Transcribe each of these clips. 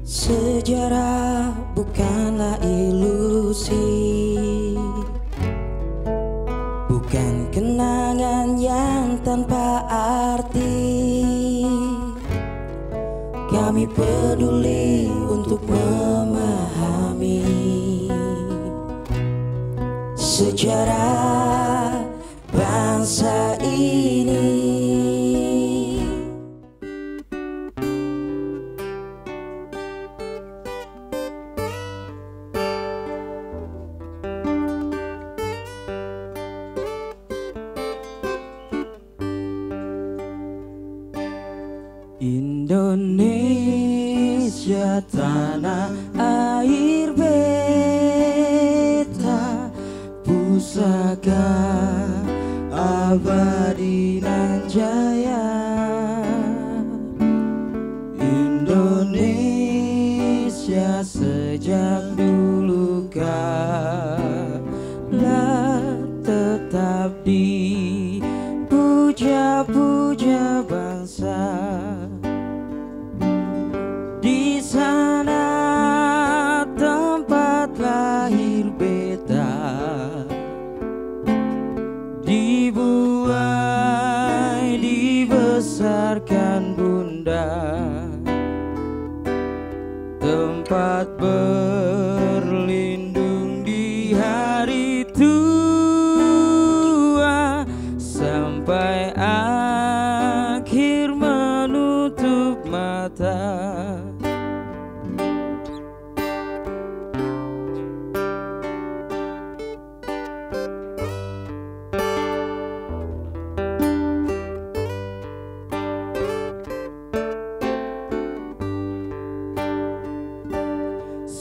Sejarah bukanlah ilusi, bukan kenangan yang tanpa arti. Kami peduli untuk memahami sejarah bangsa ini. Indonesia tanah air beta, pusaka abadi nan jaya. Indonesia sejak dulu kala tetap dipuja-puja bangsa. Di sana tempat lahir beta, dibuai dibesarkan bunda, tempat berlindung di hari tua, sampai akhir menutup mata.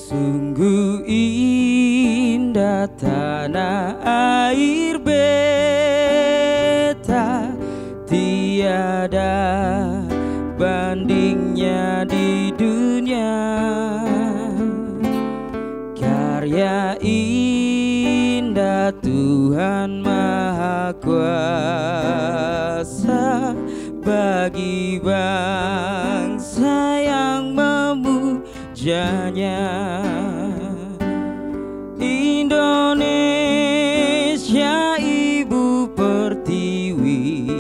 Sungguh indah tanah air beta, tiada bandingnya di dunia. Karya indah Tuhan Maha Kuasa bagi bangsa yang memujanya. Indonesia ibu pertiwi,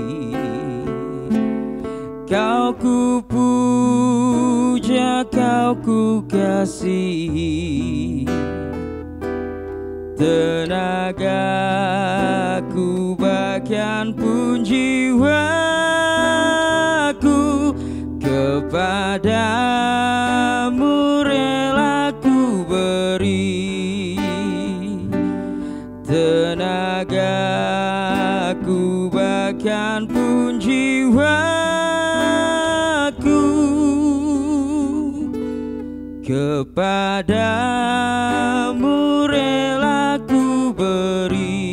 kau ku puja, kau ku kasihi. Tenagaku bagian pun jiwaku, kepadamu rela ku beri. Tenagaku bagian pun jiwaku, kepadamu rela ku beri.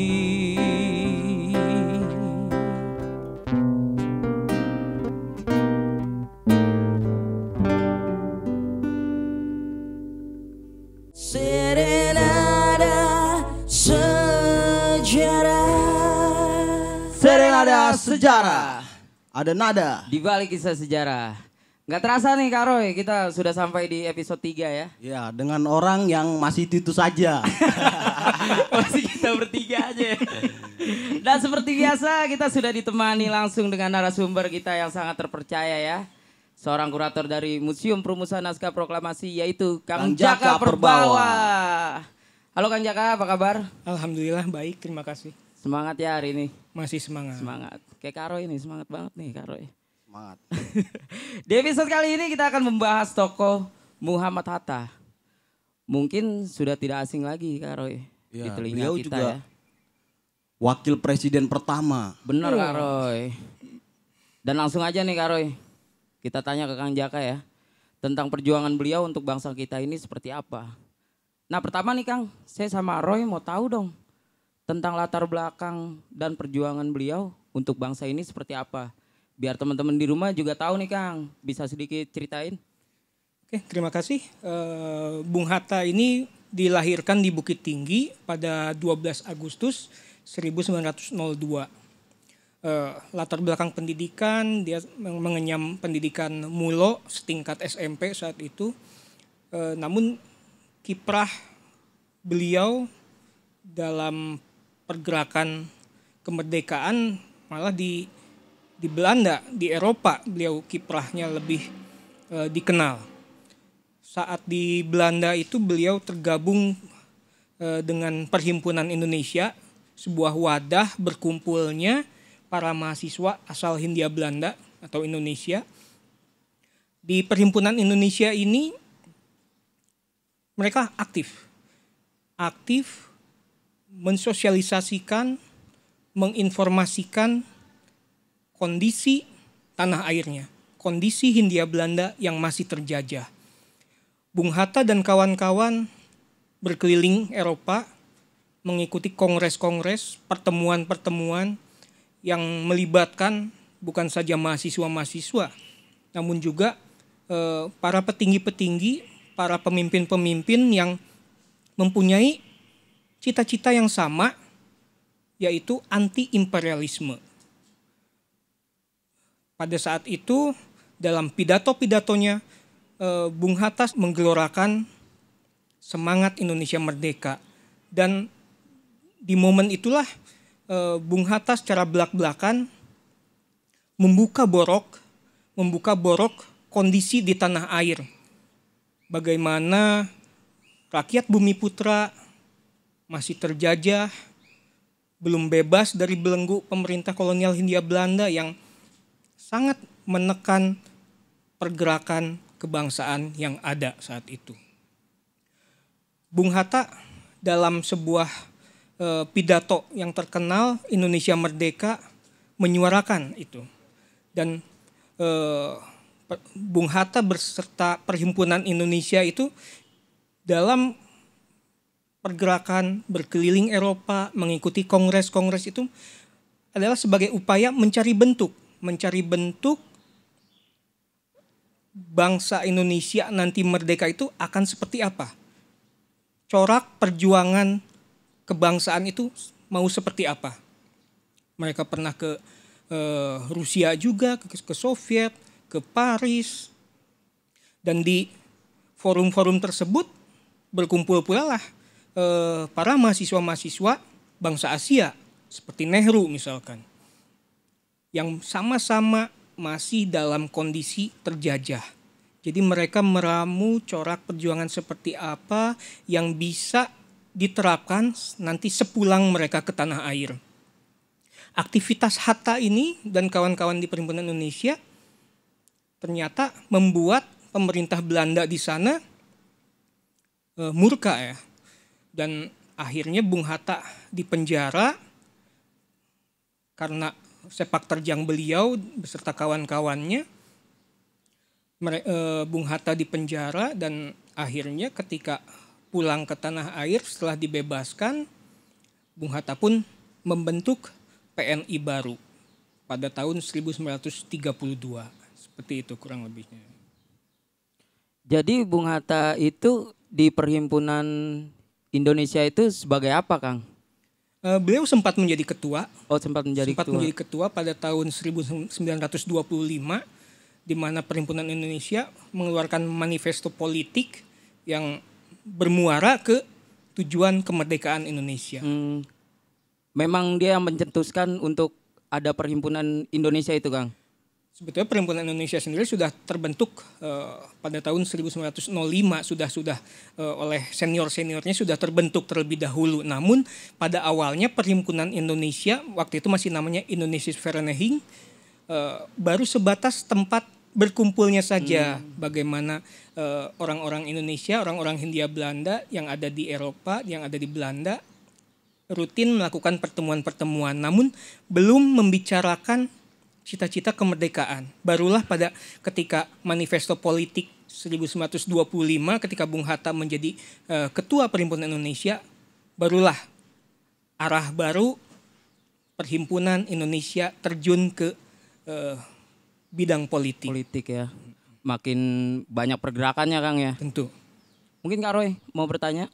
Serenada sejarah, Serenada sejarah. Ada nada di balik kisah sejarah. Nggak terasa nih Kak Roy, kita sudah sampai di episode 3 ya. ya, dengan orang yang masih itu saja. Masih kita bertiga aja. Dan seperti biasa kita sudah ditemani langsung dengan narasumber kita yang sangat terpercaya ya. Seorang kurator dari Museum Perumusan Naskah Proklamasi, yaitu Kang Jaka Perbawa. Halo Kang Jaka, apa kabar? Alhamdulillah baik, terima kasih. Semangat ya hari ini. Masih semangat. Semangat. Kayak Kak Roy ini semangat banget nih Kak Roy. Semangat. Di episode kali ini kita akan membahas tokoh Muhammad Hatta. Mungkin sudah tidak asing lagi Kak Roy di telinga beliau kita juga ya. Wakil presiden pertama. Bener Kak Roy. Dan langsung aja nih Kak Roy, kita tanya ke Kang Jaka ya, tentang perjuangan beliau untuk bangsa kita ini seperti apa. Nah pertama nih Kang, saya sama Roy mau tahu dong tentang latar belakang dan perjuangan beliau untuk bangsa ini seperti apa. Biar teman-teman di rumah juga tahu nih Kang, bisa sedikit ceritain. Oke, terima kasih. Bung Hatta ini dilahirkan di Bukit Tinggi pada 12 Agustus 1902. Latar belakang pendidikan, dia mengenyam pendidikan mulo setingkat SMP saat itu. Namun kiprah beliau dalam pergerakan kemerdekaan malah di Belanda, di Eropa beliau kiprahnya lebih dikenal. Saat di Belanda itu beliau tergabung dengan Perhimpunan Indonesia, sebuah wadah berkumpulnya para mahasiswa asal Hindia Belanda atau Indonesia. Di Perhimpunan Indonesia ini mereka aktif mensosialisasikan, menginformasikan kondisi tanah airnya, kondisi Hindia Belanda yang masih terjajah. Bung Hatta dan kawan-kawan berkeliling Eropa, mengikuti kongres-kongres, pertemuan-pertemuan yang melibatkan bukan saja mahasiswa-mahasiswa, namun juga para petinggi-petinggi, para pemimpin-pemimpin yang mempunyai cita-cita yang sama, yaitu anti-imperialisme. Pada saat itu, dalam pidato-pidatonya, Bung Hatta menggelorakan semangat Indonesia merdeka. Dan di momen itulah Bung Hatta secara belak-belakan membuka borok kondisi di tanah air. Bagaimana rakyat Bumi Putra masih terjajah, belum bebas dari belenggu pemerintah kolonial Hindia Belanda yang sangat menekan pergerakan kebangsaan yang ada saat itu. Bung Hatta dalam sebuah pidato yang terkenal Indonesia Merdeka menyuarakan itu. Dan Bung Hatta beserta Perhimpunan Indonesia itu dalam pergerakan berkeliling Eropa, mengikuti kongres-kongres itu adalah sebagai upaya mencari bentuk bangsa Indonesia nanti merdeka itu akan seperti apa. Corak perjuangan kebangsaan itu mau seperti apa. Mereka pernah ke Rusia juga, ke Soviet, ke Paris. Dan di forum-forum tersebut berkumpul pula lah para mahasiswa-mahasiswa bangsa Asia seperti Nehru misalkan, yang sama-sama masih dalam kondisi terjajah. Jadi mereka meramu corak perjuangan seperti apa yang bisa diterapkan nanti sepulang mereka ke tanah air. Aktivitas Hatta ini dan kawan-kawan di Perhimpunan Indonesia ternyata membuat pemerintah Belanda di sana murka ya. Dan akhirnya Bung Hatta dipenjara karena sepak terjang beliau beserta kawan-kawannya. Bung Hatta dipenjara dan akhirnya ketika pulang ke tanah air setelah dibebaskan, Bung Hatta pun membentuk PNI baru pada tahun 1932. Seperti itu kurang lebihnya. Jadi Bung Hatta itu di Perhimpunan Indonesia itu sebagai apa, Kang? Beliau sempat menjadi ketua. Sempat menjadi ketua pada tahun 1925, di mana Perhimpunan Indonesia mengeluarkan manifesto politik yang bermuara ke tujuan kemerdekaan Indonesia. Memang dia yang mencetuskan untuk ada Perhimpunan Indonesia itu, Kang? Sebetulnya Perhimpunan Indonesia sendiri sudah terbentuk pada tahun 1905, sudah oleh senior-seniornya sudah terbentuk terlebih dahulu. Namun pada awalnya Perhimpunan Indonesia, waktu itu masih namanya Indonesisch Vereniging, baru sebatas tempat berkumpulnya saja. Bagaimana orang-orang Indonesia, orang-orang Hindia Belanda yang ada di Eropa, yang ada di Belanda, rutin melakukan pertemuan-pertemuan. Namun belum membicarakan cita-cita kemerdekaan. Barulah pada ketika manifesto politik 1925, ketika Bung Hatta menjadi ketua Perhimpunan Indonesia, barulah arah baru Perhimpunan Indonesia terjun ke bidang politik. Politik ya. Makin banyak pergerakannya, Kang ya. Tentu. Mungkin Kak Roy mau bertanya?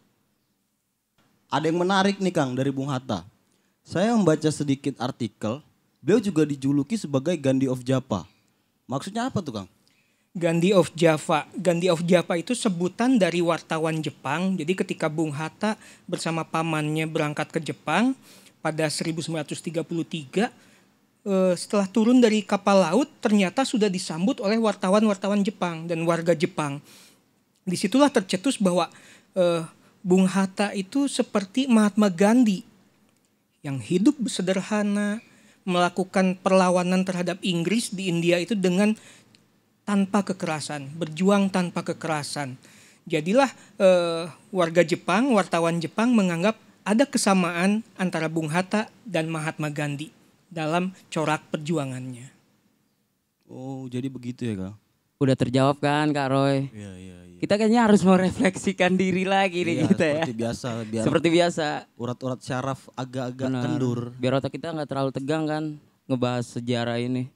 Ada yang menarik nih Kang dari Bung Hatta. Saya membaca sedikit artikel, beliau juga dijuluki sebagai Gandhi of Java. Maksudnya apa tuh Kang? Gandhi of Java. Gandhi of Java itu sebutan dari wartawan Jepang. Jadi ketika Bung Hatta bersama pamannya berangkat ke Jepang pada 1933, setelah turun dari kapal laut ternyata sudah disambut oleh wartawan-wartawan Jepang dan warga Jepang. Disitulah tercetus bahwa Bung Hatta itu seperti Mahatma Gandhi yang hidup sederhana, melakukan perlawanan terhadap Inggris di India itu dengan tanpa kekerasan, berjuang tanpa kekerasan. Jadilah warga Jepang, wartawan Jepang menganggap ada kesamaan antara Bung Hatta dan Mahatma Gandhi dalam corak perjuangannya. Oh, jadi begitu ya, Kang? Udah terjawab kan Kak Roy? Iya. Kita kayaknya harus merefleksikan diri lagi nih kita ya. Seperti biasa. Biar Seperti biasa. urat-urat syaraf agak-agak Benar. kendur. Biar otak kita nggak terlalu tegang kan ngebahas sejarah ini.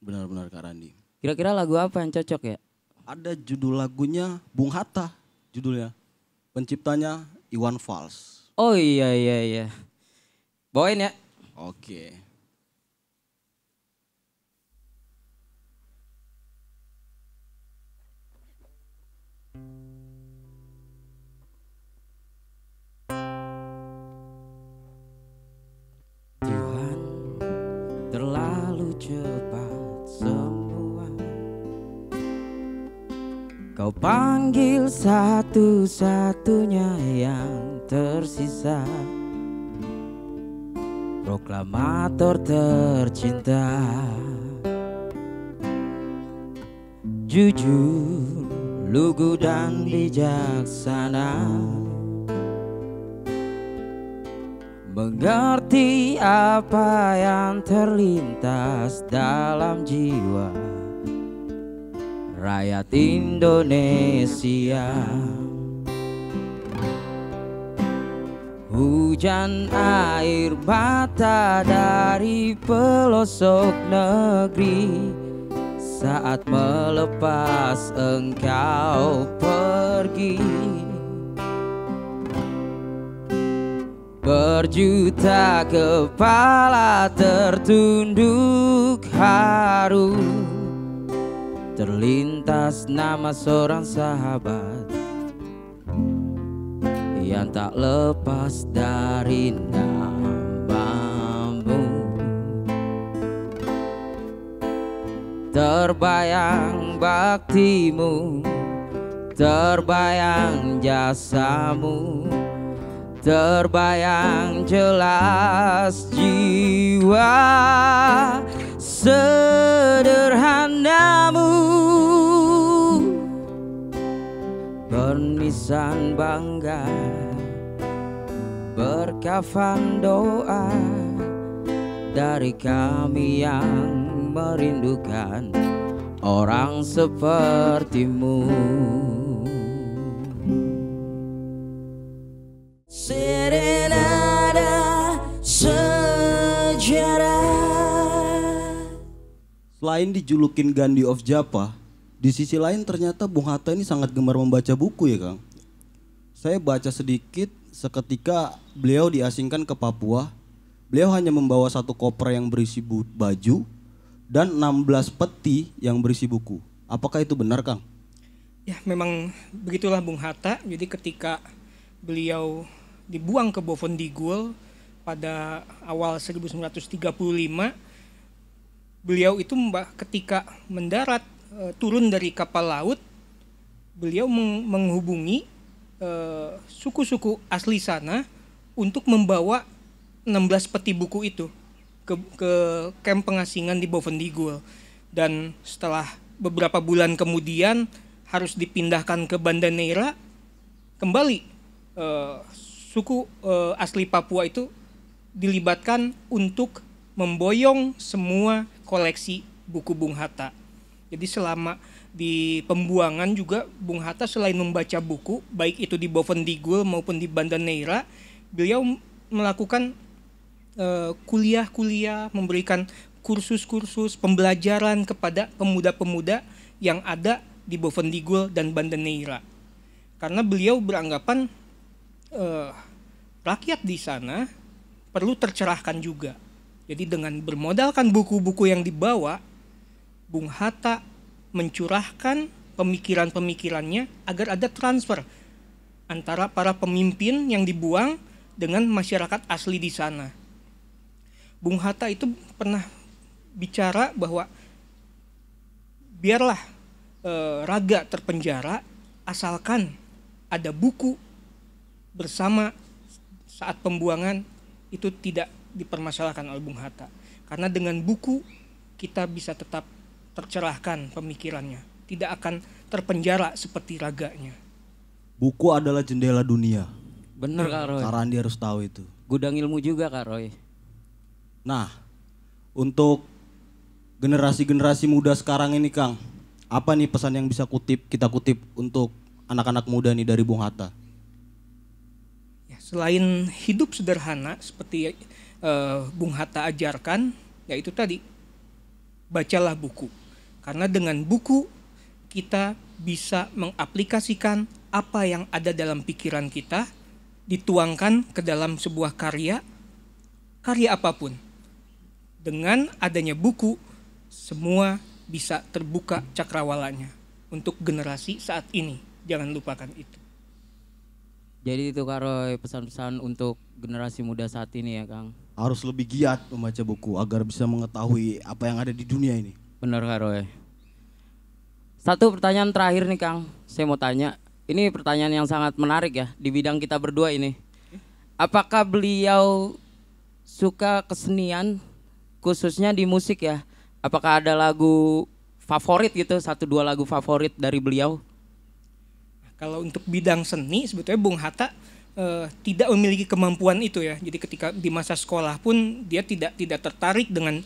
Benar-benar Kak Randi. Kira-kira lagu apa yang cocok ya? Ada judul lagunya Bung Hatta, judulnya. Penciptanya Iwan Fals. Oh iya. Bawain ya. Oke. Tuhan, terlalu cepat semua. Kau panggil satu-satunya yang tersisa, proklamator tercinta. Jujur, lugu dan bijaksana, mengerti apa yang terlintas dalam jiwa rakyat Indonesia. Hujan air mata dari pelosok negeri saat melepas engkau pergi. Berjuta kepala tertunduk haru, terlintas nama seorang sahabat yang tak lepas dari namamu. Terbayang baktimu, terbayang jasamu, terbayang jelas jiwa sederhanamu, bernisan bangga, berkafan doa dari kami yang merindukan orang sepertimu. Serenada sejarah. Selain dijulukin Gandhi of Java, di sisi lain ternyata Bung Hatta ini sangat gemar membaca buku ya Kang. Saya baca sedikit, seketika beliau diasingkan ke Papua. Beliau hanya membawa satu koper yang berisi baju dan 16 peti yang berisi buku. Apakah itu benar Kang? Ya memang begitulah Bung Hatta. Jadi ketika beliau dibuang ke Bovendigul pada awal 1935, beliau itu ketika mendarat turun dari kapal laut, beliau menghubungi suku-suku asli sana untuk membawa 16 peti buku itu ke kamp pengasingan di Bovendigul. Dan setelah beberapa bulan kemudian harus dipindahkan ke Banda Neira, kembali suku asli Papua itu dilibatkan untuk memboyong semua koleksi buku Bung Hatta. Jadi selama di pembuangan juga Bung Hatta selain membaca buku, baik itu di Bovendigul maupun di Banda Neira, beliau melakukan kuliah-kuliah, memberikan kursus-kursus pembelajaran kepada pemuda-pemuda yang ada di Bovendigul dan Banda Neira. Karena beliau beranggapan rakyat di sana perlu tercerahkan juga. Jadi dengan bermodalkan buku-buku yang dibawa, Bung Hatta mencurahkan pemikiran-pemikirannya agar ada transfer antara para pemimpin yang dibuang dengan masyarakat asli di sana. Bung Hatta itu pernah bicara bahwa biarlah raga terpenjara asalkan ada buku bersama saat pembuangan, itu tidak dipermasalahkan oleh Bung Hatta. Karena dengan buku kita bisa tetap tercerahkan pemikirannya, tidak akan terpenjara seperti raganya. Buku adalah jendela dunia. Bener Kak Roy. Kak Randi harus tahu itu. Gudang ilmu juga Kak Roy. Nah, untuk generasi-generasi muda sekarang ini Kang, apa nih pesan yang bisa kita kutip untuk anak-anak muda nih dari Bung Hatta? Ya, selain hidup sederhana seperti Bung Hatta ajarkan, yaitu tadi, bacalah buku. Karena dengan buku kita bisa mengaplikasikan apa yang ada dalam pikiran kita, dituangkan ke dalam sebuah karya apapun. Dengan adanya buku, semua bisa terbuka cakrawalanya untuk generasi saat ini. Jangan lupakan itu. Jadi itu Kak Roy, pesan-pesan untuk generasi muda saat ini ya Kang. Harus lebih giat membaca buku agar bisa mengetahui apa yang ada di dunia ini. Bener Kak Roy. Satu pertanyaan terakhir nih Kang, saya mau tanya. Ini pertanyaan yang sangat menarik ya di bidang kita berdua ini. Apakah beliau suka kesenian khususnya di musik ya? Apakah ada lagu favorit gitu, 1-2 lagu favorit dari beliau? Kalau untuk bidang seni sebetulnya Bung Hatta tidak memiliki kemampuan itu ya. Jadi ketika di masa sekolah pun dia tidak tertarik dengan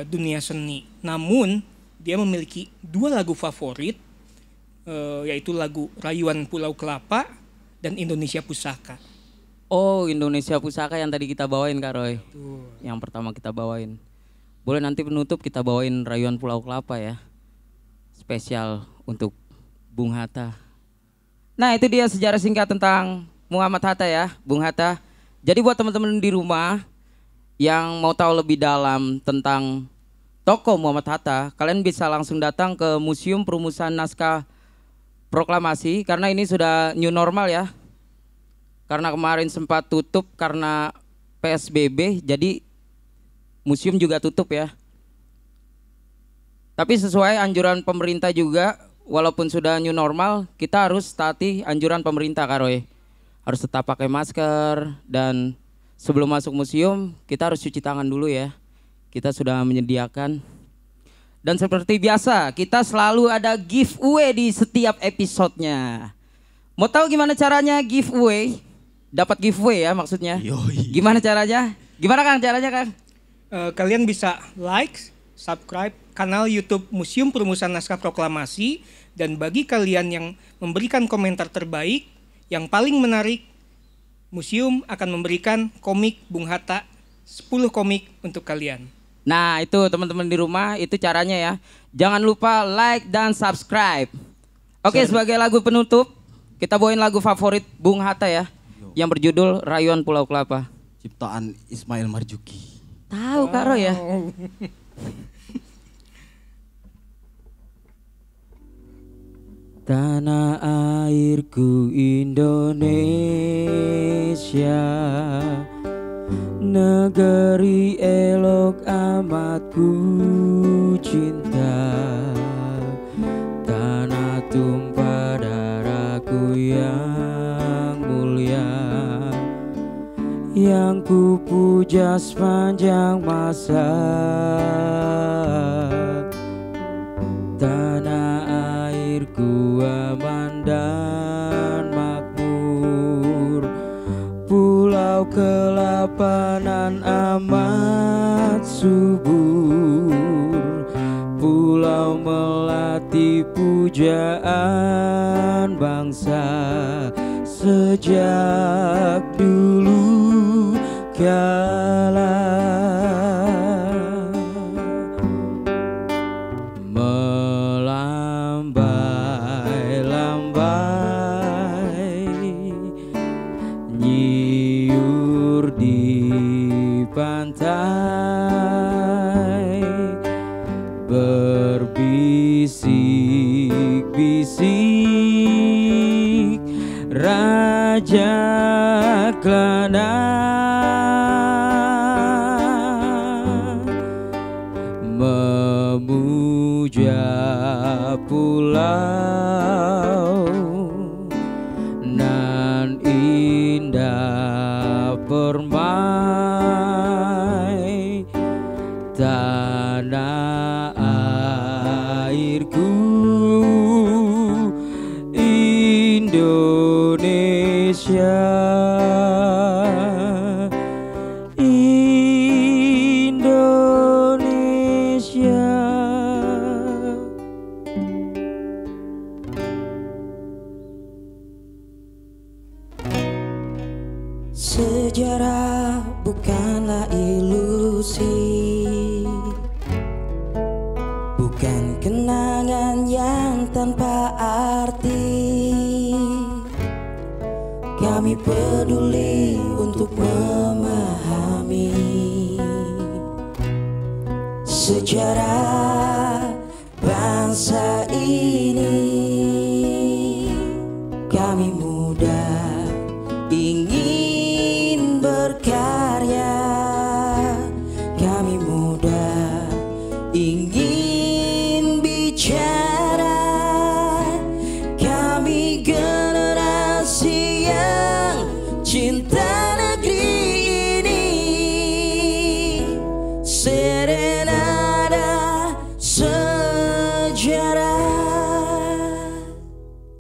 dunia seni. Namun dia memiliki 2 lagu favorit, yaitu lagu Rayuan Pulau Kelapa dan Indonesia Pusaka. Oh, Indonesia Pusaka yang tadi kita bawain Kak Roy. Tuh. Yang pertama kita bawain. Boleh nanti penutup kita bawain Rayuan Pulau Kelapa ya. Spesial untuk Bung Hatta. Nah, itu dia sejarah singkat tentang Muhammad Hatta ya, Bung Hatta. Jadi buat teman-teman di rumah yang mau tahu lebih dalam tentang tokoh Muhammad Hatta, kalian bisa langsung datang ke Museum Perumusan Naskah Proklamasi karena ini sudah new normal ya. Karena kemarin sempat tutup karena PSBB, jadi museum juga tutup ya. Tapi sesuai anjuran pemerintah juga, walaupun sudah new normal, kita harus taati anjuran pemerintah Kak Roy. Harus tetap pakai masker dan sebelum masuk museum kita harus cuci tangan dulu ya. Kita sudah menyediakan. Dan seperti biasa kita selalu ada giveaway di setiap episodenya. Mau tahu gimana caranya giveaway? Dapat giveaway ya maksudnya. Yoi. Gimana caranya? Gimana Kang caranya Kang? Kalian bisa like, subscribe kanal YouTube Museum Perumusan Naskah Proklamasi, dan bagi kalian yang memberikan komentar terbaik yang paling menarik, museum akan memberikan komik Bung Hatta 10 komik untuk kalian. Nah itu teman-teman di rumah itu caranya ya. Jangan lupa like dan subscribe. Oke, sebagai lagu penutup kita bawain lagu favorit Bung Hatta ya, yang berjudul Rayuan Pulau Kelapa. Ciptaan Ismail Marzuki. Tahu Kak Roy ya? Tanah airku Indonesia, negeri elok amat ku cinta. Tanah tumpah darahku yang mulia, yang ku puja sepanjang masa. Tanah airku aman dan makmur, Pulau Kelapa nan amat subur, Pulau Melati pujaan bangsa sejak dulu kala. Melambai-lambai nyiur di pantai, berbisik baik, Raja Klana, memuja pulau nan indah permai, tanah airku Indonesia, Indonesia. Sejarah bukanlah ilusi, bukan kenangan yang tanpa arti. Kami peduli untuk memahami sejarah bangsa ini.